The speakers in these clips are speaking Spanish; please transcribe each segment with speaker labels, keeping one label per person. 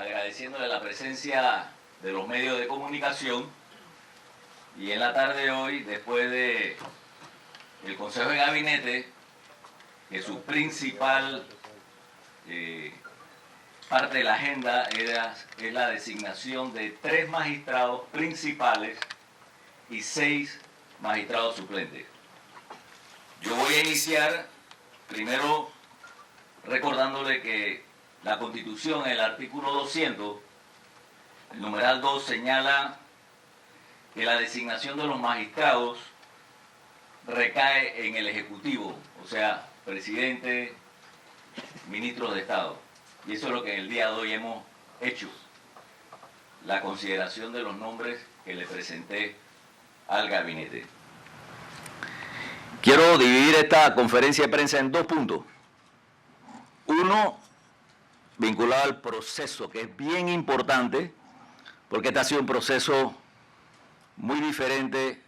Speaker 1: agradeciéndole la presencia de los medios de comunicación. Y en la tarde de hoy, después de el Consejo de Gabinete, que su principal parte de la agenda es la designación de 3 magistrados principales y 6 magistrados suplentes. Yo voy a iniciar primero recordándole que la Constitución, en el artículo 200, el numeral 2, señala que la designación de los magistrados recae en el Ejecutivo, o sea, presidente, ministros de Estado. Y eso es lo que en el día de hoy hemos hecho, la consideración de los nombres que le presenté al gabinete. Quiero dividir esta conferencia de prensa en 2 puntos. Uno, vinculado al proceso, que es bien importante, porque este ha sido un proceso muy diferente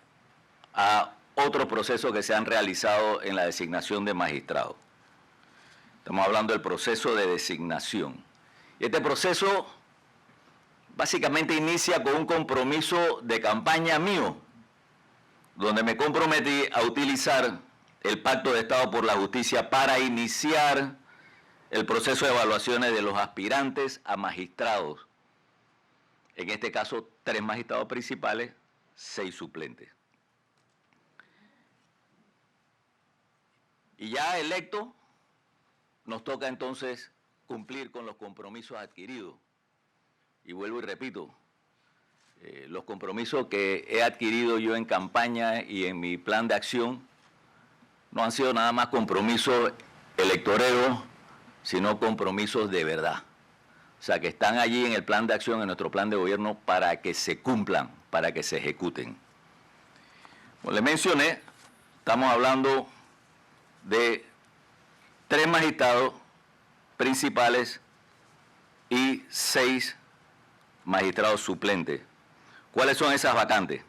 Speaker 1: a otros procesos que se han realizado en la designación de magistrados. Estamos hablando del proceso de designación. Y este proceso básicamente inicia con un compromiso de campaña mío, donde me comprometí a utilizar el Pacto de Estado por la Justicia para iniciar el proceso de evaluaciones de los aspirantes a magistrados. En este caso, 3 magistrados principales, 6 suplentes. Y ya electo, nos toca entonces cumplir con los compromisos adquiridos. Y vuelvo y repito, los compromisos que he adquirido yo en campaña y en mi plan de acción no han sido nada más compromisos electoreros, sino compromisos de verdad. O sea, que están allí en el plan de acción, en nuestro plan de gobierno, para que se cumplan, para que se ejecuten. Como les mencioné, estamos hablando de 3 magistrados principales y 6 magistrados suplentes. ¿Cuáles son esas vacantes?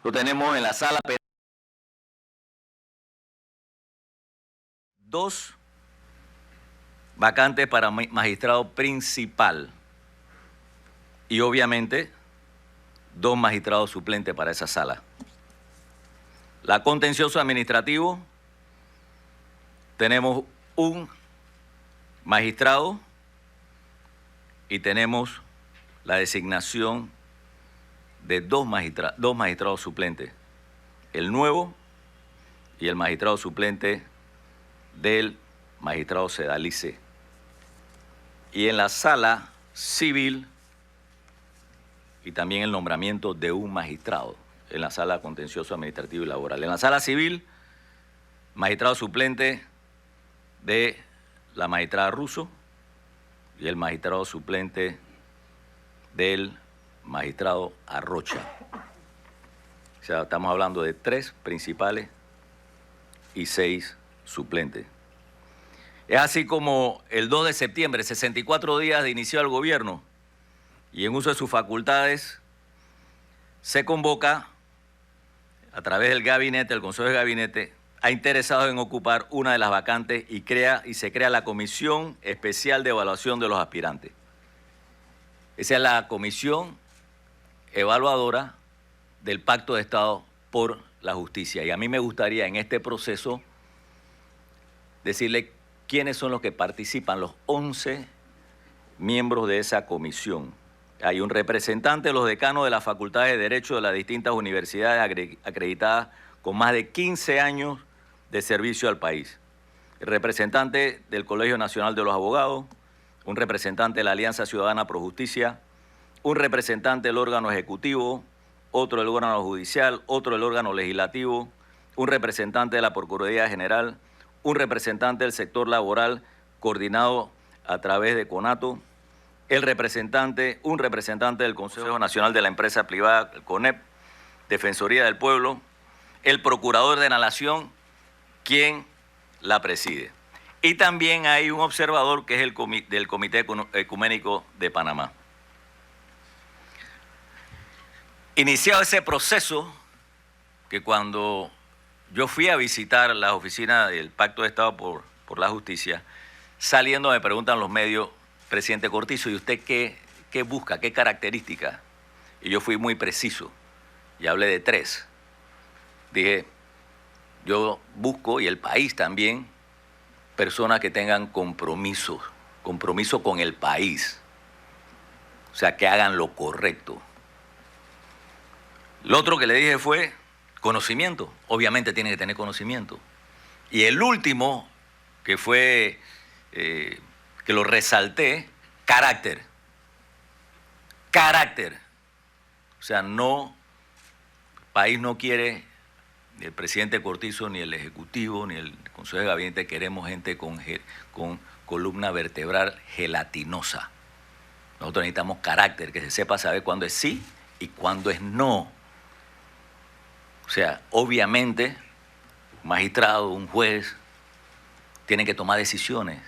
Speaker 1: Lo tenemos en la sala penal. 2 vacantes para magistrado principal y obviamente 2 magistrados suplentes para esa sala. La contencioso administrativo, tenemos un magistrado y tenemos la designación de 2 magistrados suplentes, el nuevo y el magistrado suplente del magistrado Sedalice. Y en la sala civil, y también el nombramiento de un magistrado, en la sala contencioso administrativo y laboral. En la sala civil, magistrado suplente de la magistrada Russo y el magistrado suplente del magistrado Arrocha. O sea, estamos hablando de 3 principales y 6 suplentes. Es así como el 2 de septiembre, 64 días de inicio del gobierno, y en uso de sus facultades, se convoca a través del gabinete, el Consejo de Gabinete, a interesados en ocupar una de las vacantes y se crea la Comisión Especial de Evaluación de los Aspirantes. Esa es la comisión evaluadora del Pacto de Estado por la Justicia. Y a mí me gustaría en este proceso decirle quiénes son los que participan, los 11 miembros de esa comisión. Hay un representante de los decanos de las facultades de Derecho de las distintas universidades acreditadas con más de 15 años de servicio al país. El representante del Colegio Nacional de los Abogados, un representante de la Alianza Ciudadana Pro Justicia, un representante del órgano ejecutivo, otro del órgano judicial, otro del órgano legislativo, un representante de la Procuraduría General, un representante del sector laboral coordinado a través de CONATO, un representante del Consejo Nacional de la Empresa Privada, el CONEP, Defensoría del Pueblo, el Procurador de la Nación, quien la preside. Y también hay un observador que es del Comité Ecuménico de Panamá. Iniciado ese proceso, que cuando yo fui a visitar las oficinas del Pacto de Estado por la Justicia, saliendo me preguntan los medios, presidente Cortizo, ¿y usted qué busca, qué características? Y yo fui muy preciso y hablé de 3. Dije, yo busco, y el país también, personas que tengan compromiso con el país. O sea, que hagan lo correcto. Lo otro que le dije fue conocimiento. Obviamente tiene que tener conocimiento. Y el último, que fue, que lo resalté, carácter. Carácter. O sea, no, el país no quiere, ni el presidente Cortizo, ni el Ejecutivo, ni el Consejo de Gabinete, queremos gente con columna vertebral gelatinosa. Nosotros necesitamos carácter, que se sepa saber cuándo es sí y cuándo es no. O sea, obviamente, un magistrado, un juez, tienen que tomar decisiones,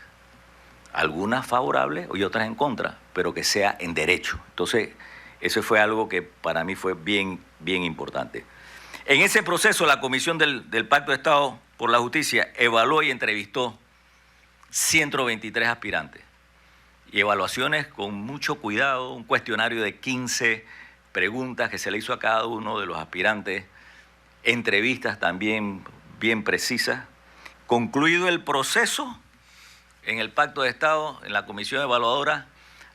Speaker 1: algunas favorables y otras en contra, pero que sea en derecho. Entonces, eso fue algo que para mí fue bien importante. En ese proceso, la Comisión del Pacto de Estado por la Justicia evaluó y entrevistó 123 aspirantes. Y evaluaciones con mucho cuidado, un cuestionario de 15 preguntas que se le hizo a cada uno de los aspirantes, entrevistas también bien precisas. Concluido el proceso, en el Pacto de Estado, en la Comisión Evaluadora,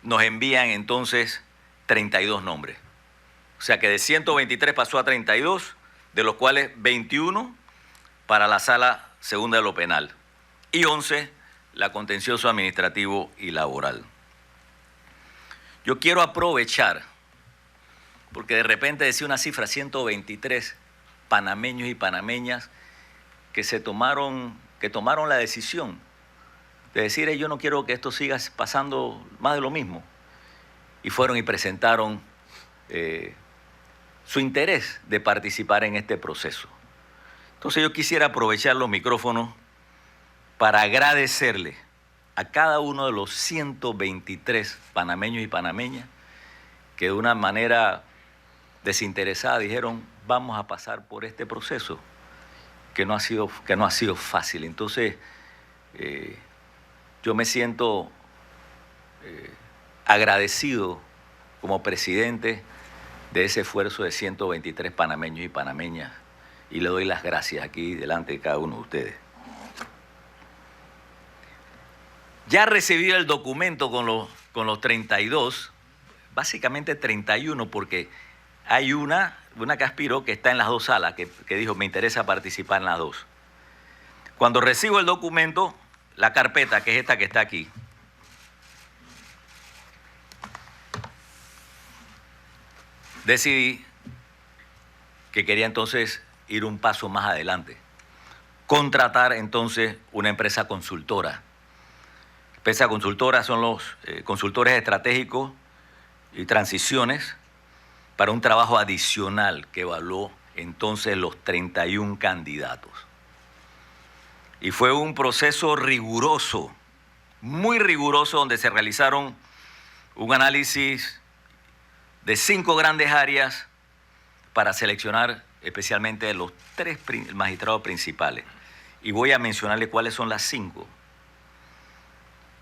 Speaker 1: nos envían entonces 32 nombres. O sea que de 123 pasó a 32, de los cuales 21 para la Sala Segunda de lo Penal y 11 la Contencioso Administrativo y Laboral. Yo quiero aprovechar, porque de repente decía una cifra, 123 panameños y panameñas que tomaron la decisión de decir, yo no quiero que esto siga pasando más de lo mismo. Y fueron y presentaron su interés de participar en este proceso. Entonces yo quisiera aprovechar los micrófonos para agradecerle a cada uno de los 123 panameños y panameñas que de una manera desinteresada dijeron, vamos a pasar por este proceso, que no ha sido fácil. Entonces, yo me siento agradecido como presidente de ese esfuerzo de 123 panameños y panameñas, y le doy las gracias aquí delante de cada uno de ustedes. Ya recibí el documento con los 32, básicamente 31, porque hay una que aspiró que está en las 2 salas, que dijo, me interesa participar en las 2. Cuando recibo el documento, la carpeta, que es esta que está aquí, decidí que quería entonces ir un paso más adelante, contratar entonces una empresa consultora. Empresa consultora son los consultores estratégicos y transiciones para un trabajo adicional que evaluó entonces los 31 candidatos. Y fue un proceso riguroso, muy riguroso, donde se realizaron un análisis de 5 grandes áreas para seleccionar especialmente los 3 magistrados principales. Y voy a mencionarles cuáles son las 5.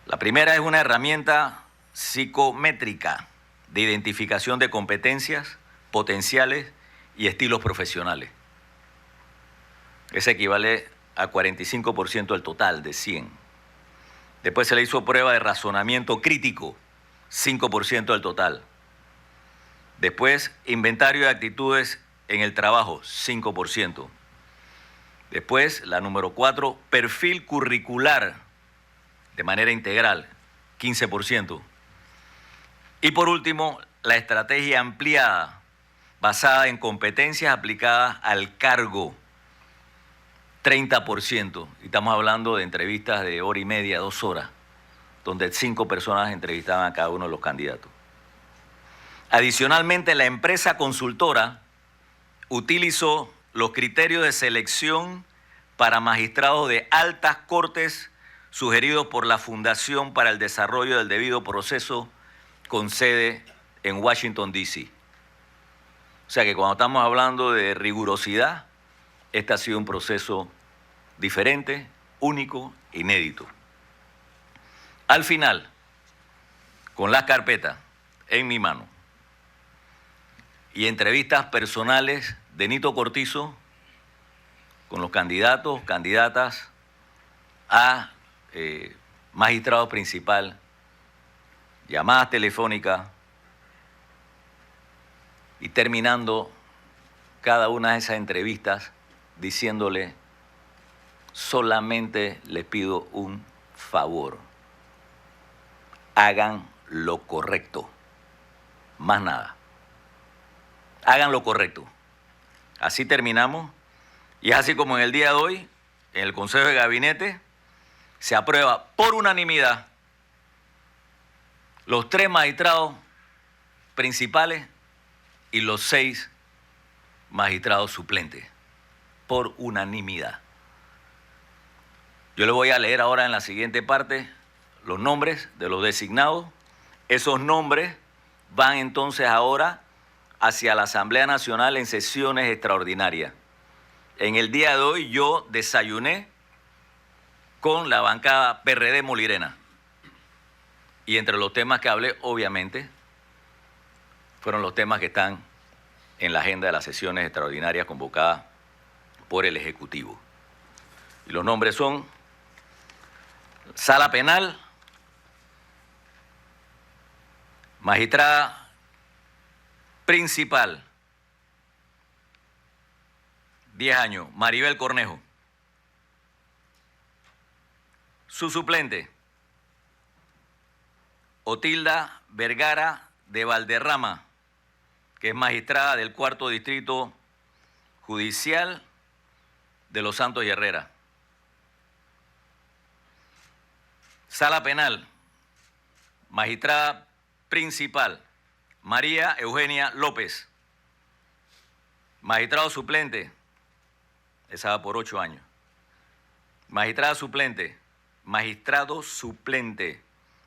Speaker 1: La primera es una herramienta psicométrica de identificación de competencias, potenciales y estilos profesionales. Ese equivale a 45% del total de 100. Después se le hizo prueba de razonamiento crítico, 5% del total. Después, inventario de actitudes en el trabajo, 5%. Después, la número 4, perfil curricular de manera integral, 15%. Y por último, la estrategia ampliada, basada en competencias aplicadas al cargo, 30%. Y estamos hablando de entrevistas de 1 hora y media, 2 horas, donde 5 personas entrevistaban a cada uno de los candidatos. Adicionalmente, la empresa consultora utilizó los criterios de selección para magistrados de altas cortes sugeridos por la Fundación para el Desarrollo del Debido Proceso con sede en Washington, D.C. O sea que cuando estamos hablando de rigurosidad, este ha sido un proceso diferente, único, inédito. Al final, con las carpetas en mi mano y entrevistas personales de Nito Cortizo con los candidatos, candidatas a magistrado principal, llamadas telefónicas y terminando cada una de esas entrevistas diciéndole: solamente les pido un favor, hagan lo correcto, más nada, hagan lo correcto. Así terminamos y es así como en el día de hoy, en el Consejo de Gabinete, se aprueba por unanimidad los 3 magistrados principales y los 6 magistrados suplentes, por unanimidad. Yo le voy a leer ahora en la siguiente parte los nombres de los designados. Esos nombres van entonces ahora hacia la Asamblea Nacional en sesiones extraordinarias. En el día de hoy yo desayuné con la bancada PRD Molirena. Y entre los temas que hablé, obviamente, fueron los temas que están en la agenda de las sesiones extraordinarias convocadas por el Ejecutivo. Y los nombres son: Sala Penal, magistrada principal, 10 años, Maribel Cornejo. Su suplente, Otilda Vergara de Valderrama, que es magistrada del 4º Distrito Judicial de Los Santos y Herrera. Sala Penal, magistrada principal, María Eugenia López. Magistrado suplente, esa va por 8 años. Magistrado suplente,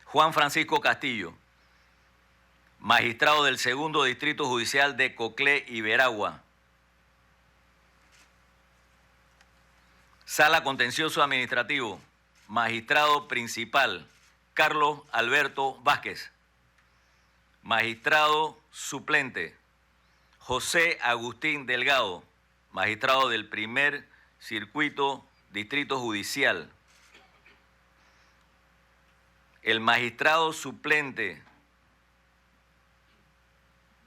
Speaker 1: Juan Francisco Castillo. Magistrado del 2º Distrito Judicial de Coclé y Veragua. Sala Contencioso Administrativo, magistrado principal, Carlos Alberto Vázquez. Magistrado suplente, José Agustín Delgado, magistrado del 1er Circuito Distrito Judicial. El magistrado suplente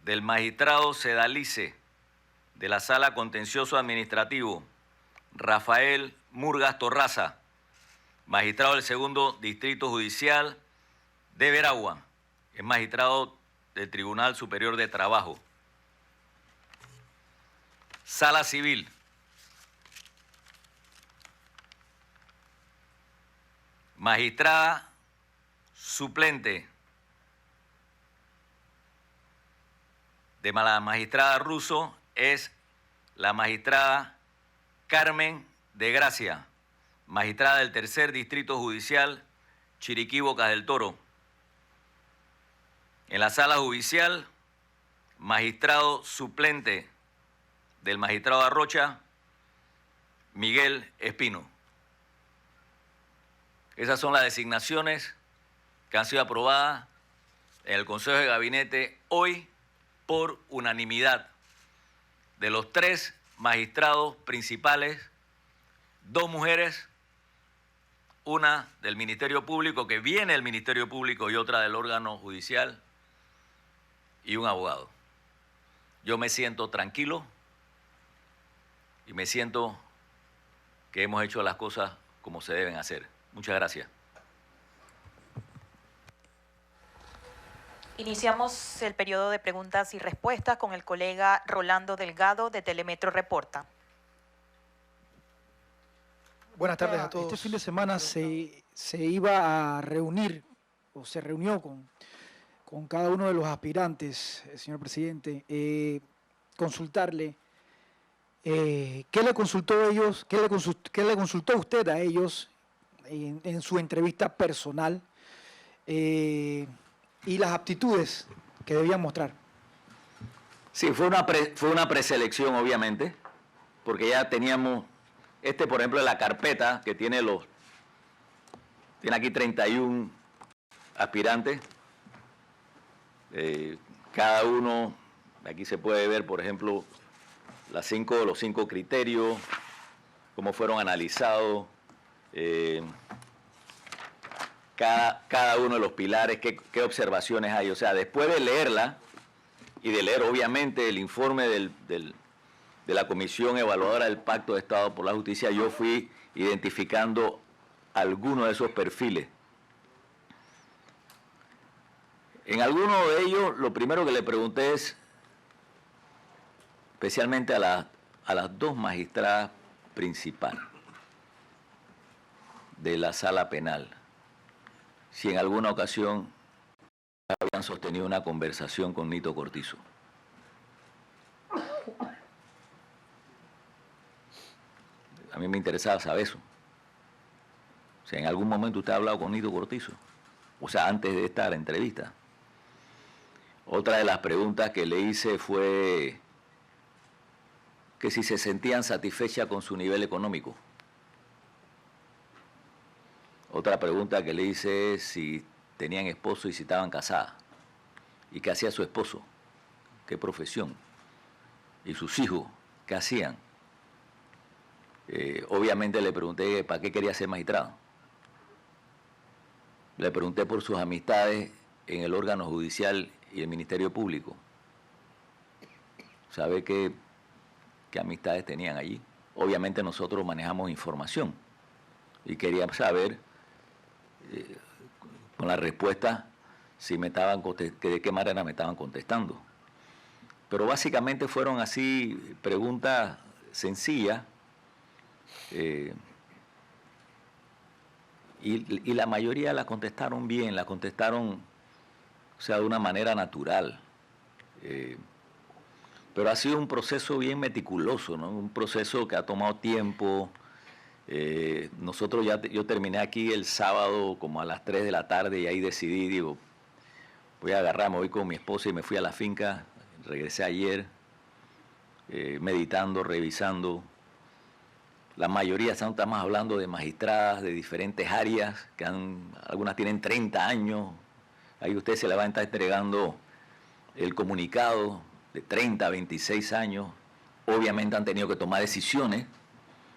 Speaker 1: del magistrado Sedalice de la Sala Contencioso Administrativo, Rafael Murgas Torraza, magistrado del 2º Distrito Judicial de Veragua, es magistrado del Tribunal Superior de Trabajo. Sala Civil, magistrada suplente de la magistrada Russo es la magistrada Carmen de Gracia, magistrada del 3er Distrito Judicial Chiriquí, Bocas del Toro. En la sala judicial, magistrado suplente del magistrado Arrocha, Miguel Espino. Esas son las designaciones que han sido aprobadas en el Consejo de Gabinete hoy por unanimidad de los 3 magistrados principales, 2 mujeres, una del Ministerio Público, que viene del Ministerio Público, y otra del órgano judicial, y un abogado. Yo me siento tranquilo y me siento que hemos hecho las cosas como se deben hacer. Muchas gracias.
Speaker 2: Iniciamos el periodo de preguntas y respuestas con el colega Rolando Delgado de Telemetro Reporta.
Speaker 3: Buenas tardes a todos. Este fin de semana se iba a reunir, o se reunió con cada uno de los aspirantes, señor presidente, consultarle qué le consultó a ellos, qué le consultó usted a ellos en su entrevista personal y las aptitudes que debían mostrar.
Speaker 1: Sí, fue una preselección, obviamente, porque ya teníamos, por ejemplo, la carpeta que tiene aquí 31 aspirantes. Cada uno, aquí se puede ver, por ejemplo, los 5 criterios, cómo fueron analizados, cada uno de los pilares, qué observaciones hay. O sea, después de leerla y de leer, obviamente, el informe de la Comisión Evaluadora del Pacto de Estado por la Justicia, yo fui identificando algunos de esos perfiles. En alguno de ellos, lo primero que le pregunté es, especialmente a las 2 magistradas principales de la sala penal, si en alguna ocasión habían sostenido una conversación con Nito Cortizo. A mí me interesaba saber eso. O sea, en algún momento usted ha hablado con Nito Cortizo. O sea, antes de esta entrevista. Otra de las preguntas que le hice fue que si se sentían satisfechas con su nivel económico. Otra pregunta que le hice es si tenían esposo y si estaban casadas. ¿Y qué hacía su esposo? ¿Qué profesión? ¿Y sus hijos? ¿Qué hacían? Obviamente le pregunté para qué quería ser magistrado. Le pregunté por sus amistades en el órgano judicial y el Ministerio Público. ¿Sabe qué amistades tenían allí? Obviamente nosotros manejamos información y quería saber con la respuesta si de qué manera me estaban contestando. Pero básicamente fueron así preguntas sencillas y la mayoría las contestaron bien, las contestaron, o sea, de una manera natural. Pero ha sido un proceso bien meticuloso, ¿no? Un proceso que ha tomado tiempo. Yo terminé aquí el sábado como a las 3 de la tarde y ahí decidí, digo, voy a agarrarme, voy con mi esposa y me fui a la finca, regresé ayer, meditando, revisando. La mayoría estamos hablando de magistradas de diferentes áreas, algunas tienen 30 años, ahí usted se le va a estar entregando el comunicado de 30 a 26 años, obviamente han tenido que tomar decisiones,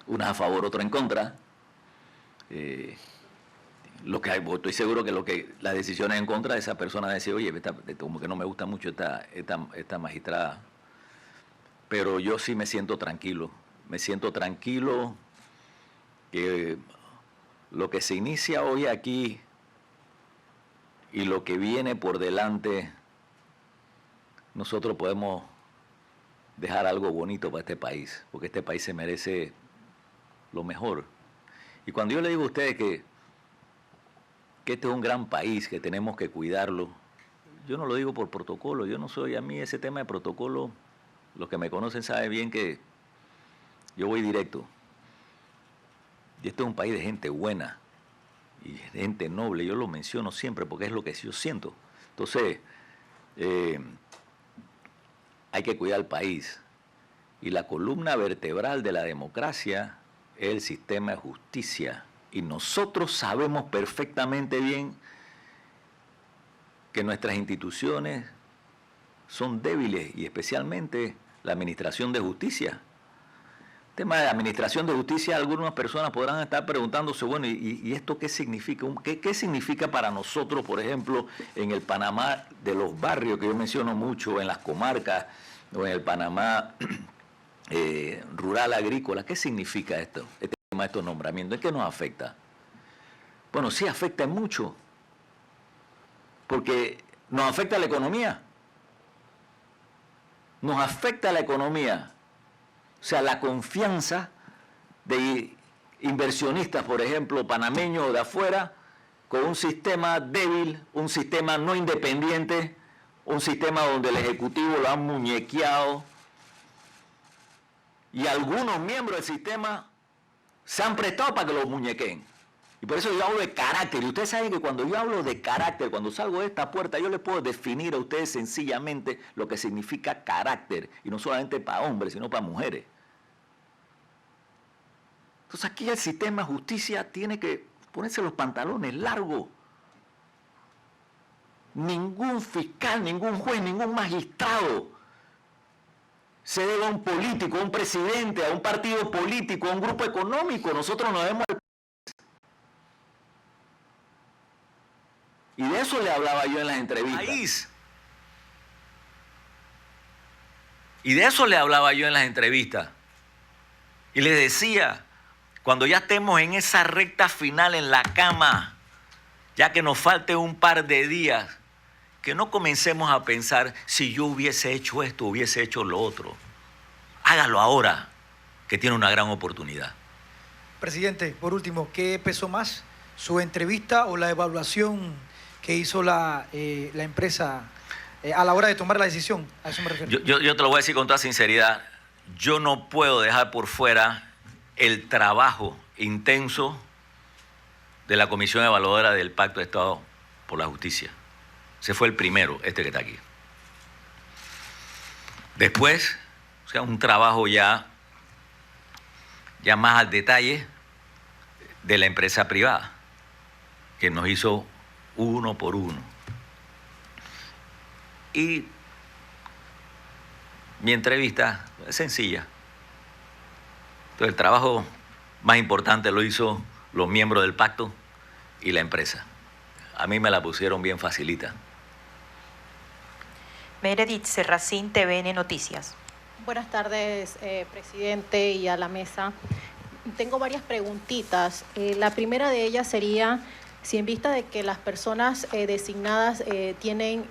Speaker 1: unas a favor, otras en contra. Estoy seguro que las decisiones en contra de esa persona decir, oye, como que no me gusta mucho esta magistrada. Pero yo sí me siento tranquilo que lo que se inicia hoy aquí y lo que viene por delante, nosotros podemos dejar algo bonito para este país, porque este país se merece lo mejor. Y cuando yo le digo a ustedes que este es un gran país, que tenemos que cuidarlo, yo no lo digo por protocolo, a mí ese tema de protocolo, los que me conocen saben bien que yo voy directo. Y este es un país de gente buena y de gente noble, yo lo menciono siempre porque es lo que yo siento. Entonces, hay que cuidar el país. Y la columna vertebral de la democracia es el sistema de justicia. Y nosotros sabemos perfectamente bien que nuestras instituciones son débiles, y especialmente la administración de justicia. El tema de la administración de justicia, algunas personas podrán estar preguntándose, bueno, ¿y esto qué significa? ¿Qué significa para nosotros, por ejemplo, en el Panamá de los barrios, que yo menciono mucho, en las comarcas, o en el Panamá rural agrícola? ¿Qué significa esto, este tema de estos nombramientos? ¿En qué nos afecta? Bueno, sí afecta mucho, porque nos afecta la economía. Nos afecta la economía. O sea, la confianza de inversionistas, por ejemplo, panameños de afuera, con un sistema débil, un sistema no independiente, un sistema donde el Ejecutivo lo han muñequeado, y algunos miembros del sistema se han prestado para que lo muñequeen. Y por eso yo hablo de carácter. Y ustedes saben que cuando yo hablo de carácter, cuando salgo de esta puerta, yo les puedo definir a ustedes sencillamente lo que significa carácter. Y no solamente para hombres, sino para mujeres. Entonces aquí el sistema de justicia tiene que ponerse los pantalones largos. ningún fiscal, ningún juez, ningún magistrado se debe a un político, a un presidente, a un partido político, a un grupo económico. Nosotros nos debemos al país. Y de eso le hablaba yo en las entrevistas. Y de eso le hablaba yo en las entrevistas. Y les decía, cuando ya estemos en esa recta final en la cama, ya que nos falte un par de días, que no comencemos a pensar si yo hubiese hecho esto, hubiese hecho lo otro. Hágalo ahora, que tiene una gran oportunidad.
Speaker 3: Presidente, por último, ¿qué pesó más? ¿Su entrevista o la evaluación que hizo la empresa a la hora de tomar la decisión? A eso me refiero.
Speaker 1: Yo te lo voy a decir con toda sinceridad. Yo no puedo dejar por fuera el trabajo intenso de la Comisión Evaluadora del Pacto de Estado por la Justicia. Ese fue el primero, este que está aquí. Después, o sea, un trabajo ya más al detalle de la empresa privada, que nos hizo uno por uno. Y mi entrevista es sencilla. Entonces, el trabajo más importante lo hizo los miembros del pacto y la empresa. A mí me la pusieron bien facilita.
Speaker 2: Meredith Serracín, TVN Noticias.
Speaker 4: Buenas tardes, presidente, y a la mesa. Tengo varias preguntitas. La primera de ellas sería, si en vista de que las personas designadas tienen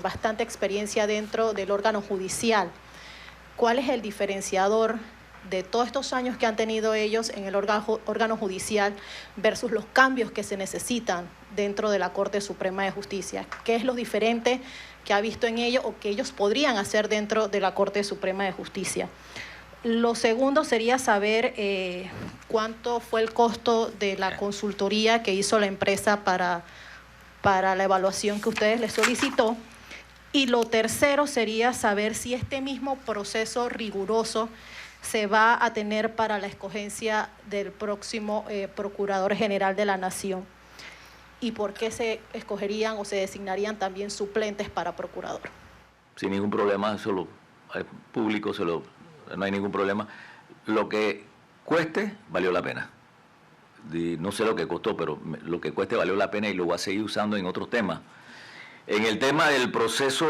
Speaker 4: bastante experiencia dentro del órgano judicial, ¿cuál es el diferenciador de todos estos años que han tenido ellos en el órgano judicial versus los cambios que se necesitan dentro de la Corte Suprema de Justicia? ¿Qué es lo diferente que ha visto en ellos o que ellos podrían hacer dentro de la Corte Suprema de Justicia? Lo segundo sería saber cuánto fue el costo de la consultoría que hizo la empresa para la evaluación que ustedes les solicitó. Y lo tercero sería saber si este mismo proceso riguroso se va a tener para la escogencia del próximo Procurador General de la Nación y por qué se escogerían o se designarían también suplentes para procurador.
Speaker 1: Sin ningún problema, eso al público no hay ningún problema. Lo que cueste, valió la pena. No sé lo que costó, pero lo que cueste valió la pena y lo voy a seguir usando en otros temas. En el tema del proceso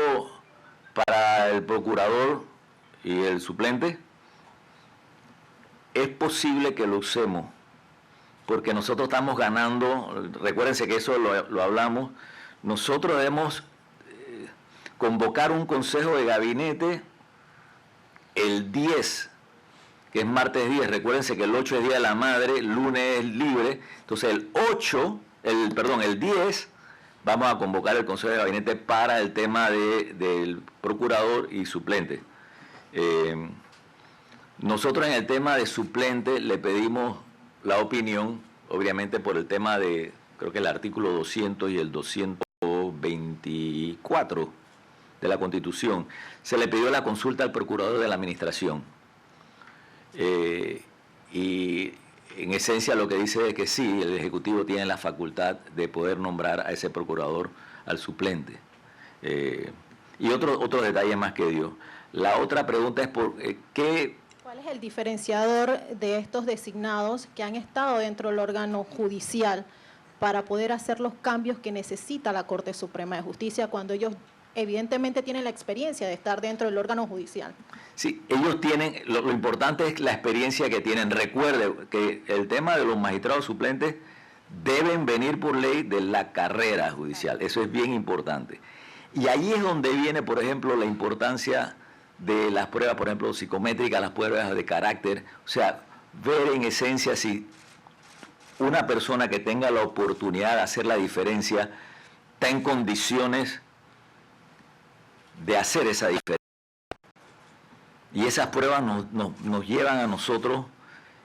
Speaker 1: para el procurador y el suplente, es posible que lo usemos, porque nosotros estamos ganando, recuérdense que eso lo hablamos, nosotros debemos convocar un consejo de gabinete el 10, que es martes 10, recuérdense que el 8 es Día de la Madre, el lunes es libre, entonces el 10 vamos a convocar el consejo de gabinete para el tema del procurador y suplente. Nosotros en el tema de suplente le pedimos la opinión, obviamente por el tema de, creo que el artículo 200 y el 224 de la Constitución. Se le pidió la consulta al procurador de la Administración. Y en esencia lo que dice es que sí, el Ejecutivo tiene la facultad de poder nombrar a ese procurador al suplente. Y otro detalle más que dio. La otra pregunta es por qué...
Speaker 4: ¿Cuál es el diferenciador de estos designados que han estado dentro del órgano judicial para poder hacer los cambios que necesita la Corte Suprema de Justicia cuando ellos evidentemente tienen la experiencia de estar dentro del órgano judicial?
Speaker 1: Sí, ellos tienen, lo importante es la experiencia que tienen. Recuerde que el tema de los magistrados suplentes deben venir por ley de la carrera judicial, eso es bien importante. Y ahí es donde viene, por ejemplo, la importancia de las pruebas, por ejemplo, psicométricas, las pruebas de carácter, o sea, ver en esencia si una persona que tenga la oportunidad de hacer la diferencia está en condiciones de hacer esa diferencia. Y esas pruebas nos llevan a nosotros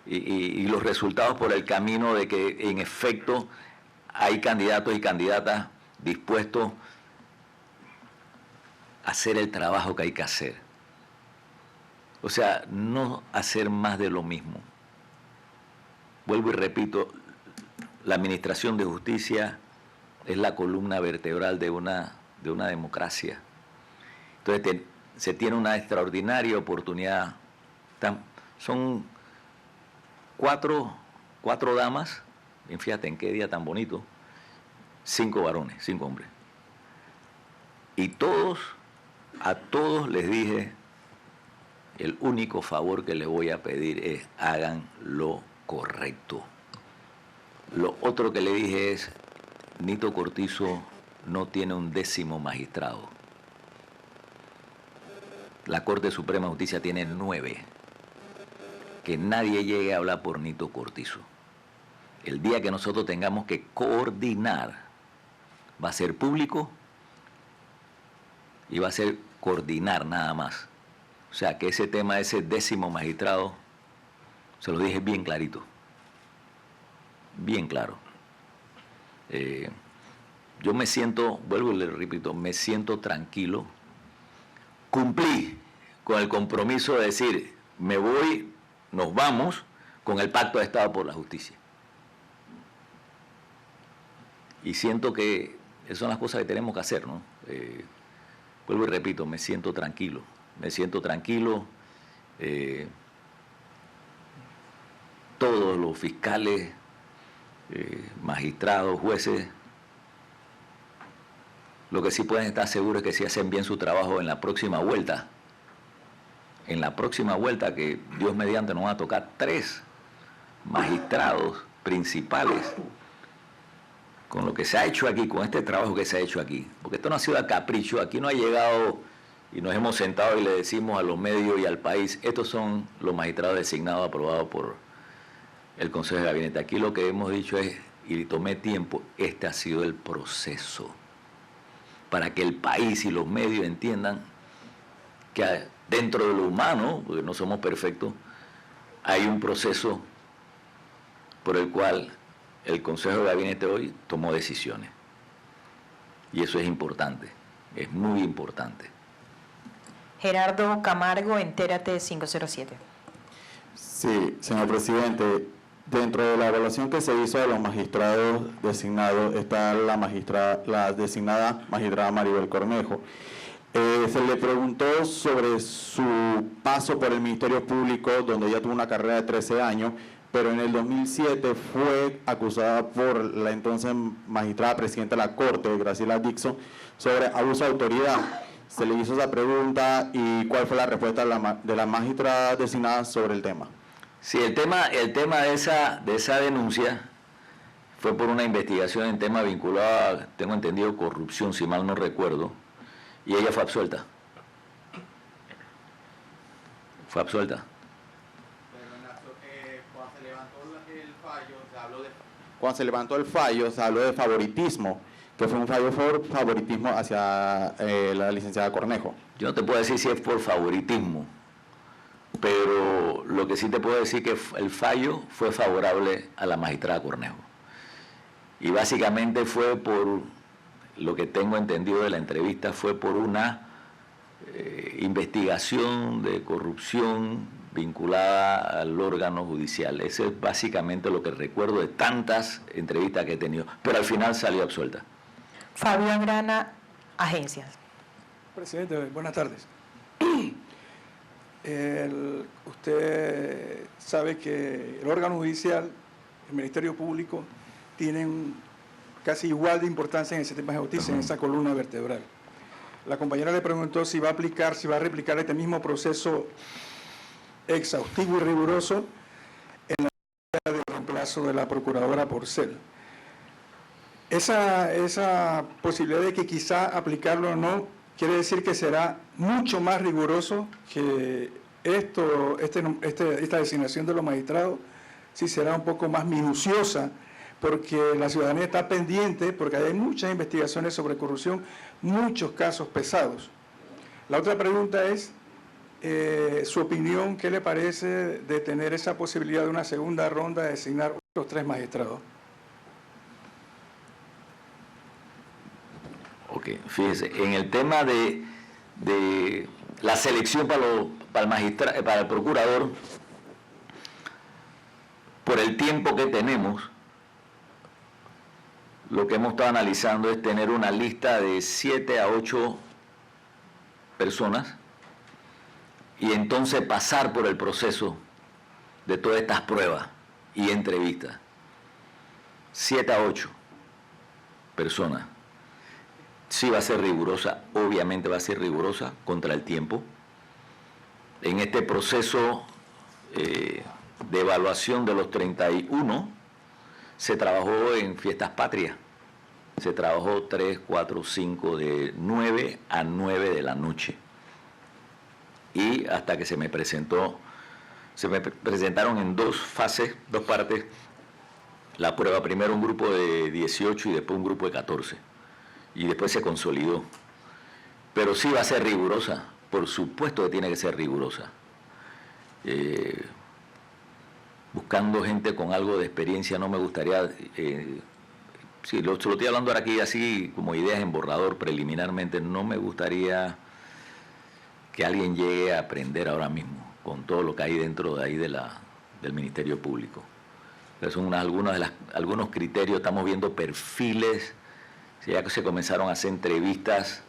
Speaker 1: y los resultados por el camino de que en efecto hay candidatos y candidatas dispuestos a hacer el trabajo que hay que hacer. O sea, no hacer más de lo mismo. Vuelvo y repito, la Administración de Justicia es la columna vertebral de una de una democracia. Entonces se tiene una extraordinaria oportunidad. Son cuatro damas, y fíjate en qué día tan bonito, 5 varones, 5 hombres. Y a todos les dije, el único favor que les voy a pedir es hagan lo correcto. Lo otro que le dije es, Nito Cortizo no tiene un 10º magistrado. La Corte Suprema de Justicia tiene 9. Que nadie llegue a hablar por Nito Cortizo. El día que nosotros tengamos que coordinar, va a ser público y va a ser coordinar nada más. O sea, que ese tema, ese 10º magistrado, se lo dije bien clarito. Bien claro. Yo me siento, vuelvo y le repito, me siento tranquilo. Cumplí con el compromiso de decir, me voy, nos vamos con el Pacto de Estado por la Justicia. Y siento que esas son las cosas que tenemos que hacer, ¿no? Vuelvo y repito, me siento tranquilo. Me siento tranquilo. Todos los fiscales, magistrados, jueces, lo que sí pueden estar seguros es que si hacen bien su trabajo en la próxima vuelta, que Dios mediante nos va a tocar 3 magistrados principales, con lo que se ha hecho aquí, con este trabajo que se ha hecho aquí, porque esto no ha sido a capricho, aquí no ha llegado y nos hemos sentado y le decimos a los medios y al país, estos son los magistrados designados, aprobados por el Consejo de Gabinete. Aquí lo que hemos dicho es, y tomé tiempo, este ha sido el proceso, para que el país y los medios entiendan que dentro de lo humano, porque no somos perfectos, hay un proceso por el cual el Consejo de Gabinete hoy tomó decisiones. Y eso es importante, es muy importante.
Speaker 2: Gerardo Camargo, Entérate 507.
Speaker 5: Sí, señor presidente, dentro de la evaluación que se hizo de los magistrados designados está la designada magistrada Maribel Cornejo. Se le preguntó sobre su paso por el Ministerio Público, donde ella tuvo una carrera de 13 años, pero en el 2007 fue acusada por la entonces magistrada presidenta de la Corte, Graciela Dixon, sobre abuso de autoridad. Se le hizo esa pregunta y ¿cuál fue la respuesta de la magistrada designada sobre el tema?
Speaker 1: Sí, el tema de esa denuncia fue por una investigación en tema vinculado a, tengo entendido, corrupción, si mal no recuerdo, y ella fue absuelta. Fue absuelta.
Speaker 5: Cuando se levantó el fallo, se habló de favoritismo, que fue un fallo por favoritismo hacia la licenciada Cornejo.
Speaker 1: Yo no te puedo decir si es por favoritismo, pero lo que sí te puedo decir que el fallo fue favorable a la magistrada Cornejo. Y básicamente fue por, lo que tengo entendido de la entrevista, fue por una investigación de corrupción vinculada al órgano judicial. Eso es básicamente lo que recuerdo de tantas entrevistas que he tenido, pero al final salió absuelta.
Speaker 2: Fabio Angrana, Agencias.
Speaker 6: Presidente, buenas tardes. Usted sabe que el órgano judicial, el Ministerio Público, tienen casi igual de importancia en el sistema de justicia, en esa columna vertebral. La compañera le preguntó si va a replicar este mismo proceso exhaustivo y riguroso en la del reemplazo de la procuradora Porcel. Esa posibilidad de que quizá aplicarlo o no, quiere decir que será mucho más riguroso que esta designación de los magistrados, sí será un poco más minuciosa, porque la ciudadanía está pendiente, porque hay muchas investigaciones sobre corrupción, muchos casos pesados. La otra pregunta es, su opinión, ¿qué le parece de tener esa posibilidad de una segunda ronda de designar otros 3 magistrados?
Speaker 1: Ok, fíjese, en el tema de la selección para el procurador, por el tiempo que tenemos, lo que hemos estado analizando es tener una lista de 7 a 8 personas y entonces pasar por el proceso de todas estas pruebas y entrevistas. 7 a 8 personas. Sí va a ser rigurosa, obviamente va a ser rigurosa contra el tiempo. En este proceso de evaluación de los 31, se trabajó en fiestas patrias. Se trabajó 3, 4, 5, de 9 a 9 de la noche. Y hasta que se me presentaron en 2 fases, 2 partes, la prueba. Primero un grupo de 18 y después un grupo de 14. Y después se consolidó. Pero sí va a ser rigurosa, por supuesto que tiene que ser rigurosa. Buscando gente con algo de experiencia, no me gustaría, sí, se lo estoy hablando ahora aquí así como ideas en borrador preliminarmente, no me gustaría que alguien llegue a aprender ahora mismo con todo lo que hay dentro de ahí del Ministerio Público. Pero son algunos criterios, estamos viendo perfiles, ya que se comenzaron a hacer entrevistas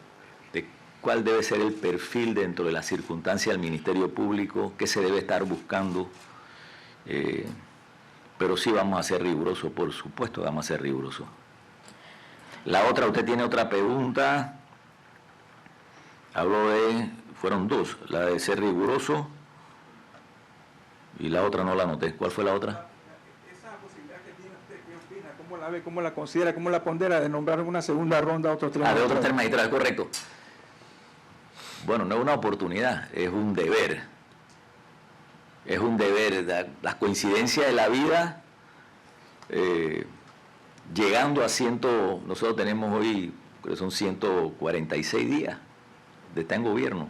Speaker 1: de cuál debe ser el perfil dentro de las circunstancias del Ministerio Público, qué se debe estar buscando. Pero sí vamos a ser rigurosos, por supuesto vamos a ser rigurosos. La otra, usted tiene otra pregunta. Fueron 2, la de ser riguroso y la otra no la anoté. ¿Cuál fue la otra?
Speaker 6: Esa posibilidad que tiene usted, ¿qué opina? ¿Cómo la ve? ¿Cómo la considera? ¿Cómo la pondera de nombrar en una segunda ronda a otros 3
Speaker 1: magistrados? De otros 3 magistrados, correcto. Bueno, no es una oportunidad, es un deber. Es un deber. Las coincidencias de la vida, llegando a nosotros tenemos hoy, creo que son 146 días de estar en gobierno.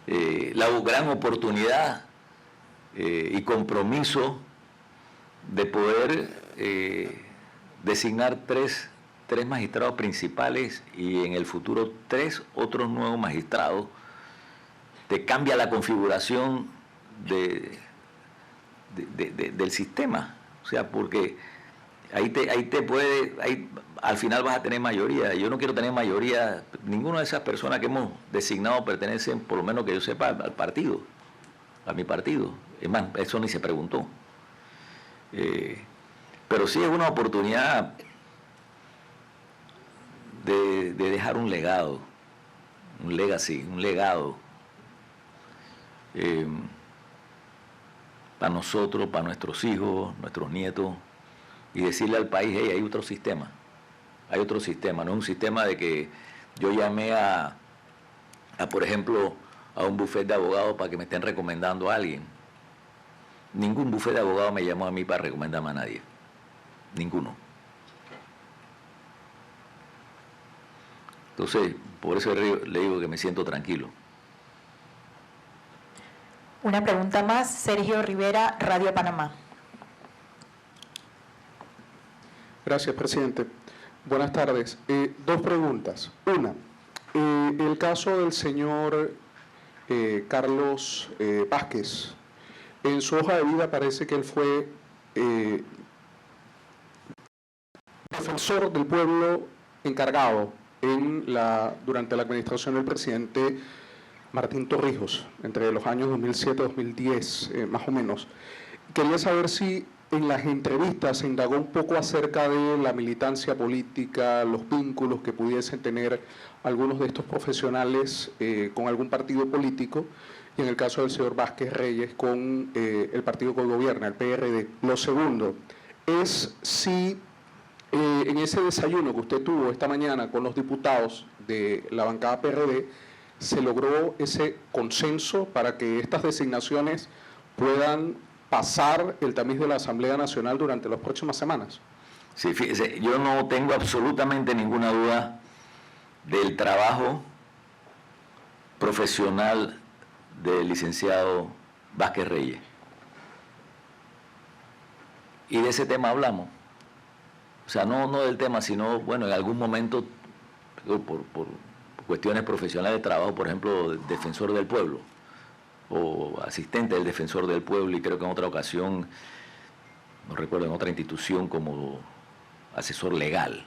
Speaker 1: La gran oportunidad y compromiso de poder designar tres magistrados principales y en el futuro 3 otros nuevos magistrados, te cambia la configuración del sistema. O sea, porque al final vas a tener mayoría. Yo no quiero tener mayoría. Ninguna de esas personas que hemos designado pertenecen, por lo menos que yo sepa, al partido, a mi partido. Es más, eso ni se preguntó. Pero sí es una oportunidad de dejar un legado, un legacy, un legado para nosotros, para nuestros hijos, nuestros nietos, y decirle al país, hey, hay otro sistema, no es un sistema de que yo llamé por ejemplo, a un bufete de abogados para que me estén recomendando a alguien. Ningún bufete de abogados me llamó a mí para recomendarme a nadie, ninguno. Entonces, por eso le digo que me siento tranquilo.
Speaker 2: Una pregunta más, Sergio Rivera, Radio Panamá.
Speaker 7: Gracias, presidente. Buenas tardes. 2 preguntas. Una, el caso del señor Carlos Vázquez. En su hoja de vida parece que él fue defensor del pueblo encargado durante la administración del presidente Martín Torrijos, entre los años 2007 y 2010, más o menos. Quería saber si en las entrevistas se indagó un poco acerca de la militancia política, los vínculos que pudiesen tener algunos de estos profesionales con algún partido político, y en el caso del señor Vázquez Reyes con el partido que gobierna, el PRD. Lo segundo es si en ese desayuno que usted tuvo esta mañana con los diputados de la bancada PRD, se logró ese consenso para que estas designaciones puedan pasar el tamiz de la Asamblea Nacional durante las próximas semanas.
Speaker 1: Sí, fíjese, yo no tengo absolutamente ninguna duda del trabajo profesional del licenciado Vázquez Reyes. Y de ese tema hablamos. O sea, no del tema, sino, bueno, en algún momento, por cuestiones profesionales de trabajo, por ejemplo, defensor del pueblo, o asistente del defensor del pueblo, y creo que en otra ocasión, no recuerdo, en otra institución como asesor legal.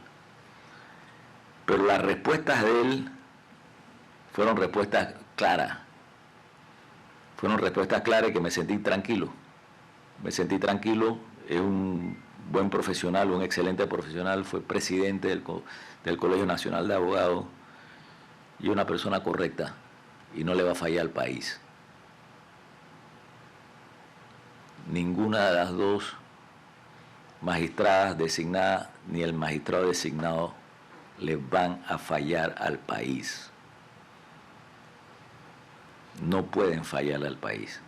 Speaker 1: Pero las respuestas de él fueron respuestas claras. Fueron respuestas claras que me sentí tranquilo. Me sentí tranquilo, es un buen profesional, un excelente profesional, fue presidente del Colegio Nacional de Abogados y una persona correcta y no le va a fallar al país. Ninguna de las dos magistradas designadas ni el magistrado designado le van a fallar al país. No pueden fallarle al país.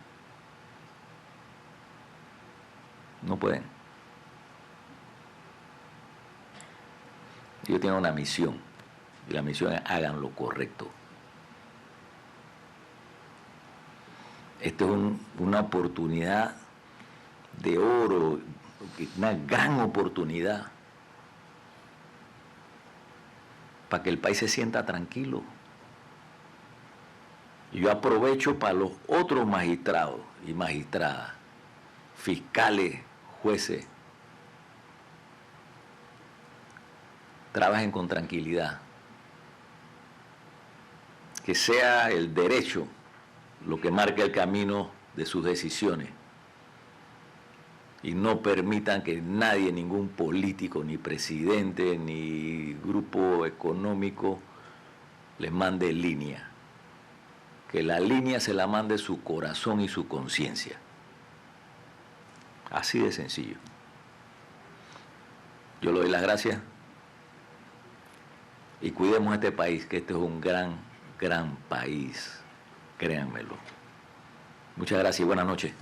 Speaker 1: No pueden. Ellos tienen una misión, y la misión es hagan lo correcto. Esta es una oportunidad de oro, una gran oportunidad para que el país se sienta tranquilo. Y yo aprovecho para los otros magistrados y magistradas, fiscales, jueces, trabajen con tranquilidad. Que sea el derecho lo que marque el camino de sus decisiones. Y no permitan que nadie, ningún político, ni presidente, ni grupo económico les mande línea. Que la línea se la mande su corazón y su conciencia. Así de sencillo. Yo le doy las gracias y cuidemos este país, que este es un gran, gran país. Créanmelo. Muchas gracias y buenas noches.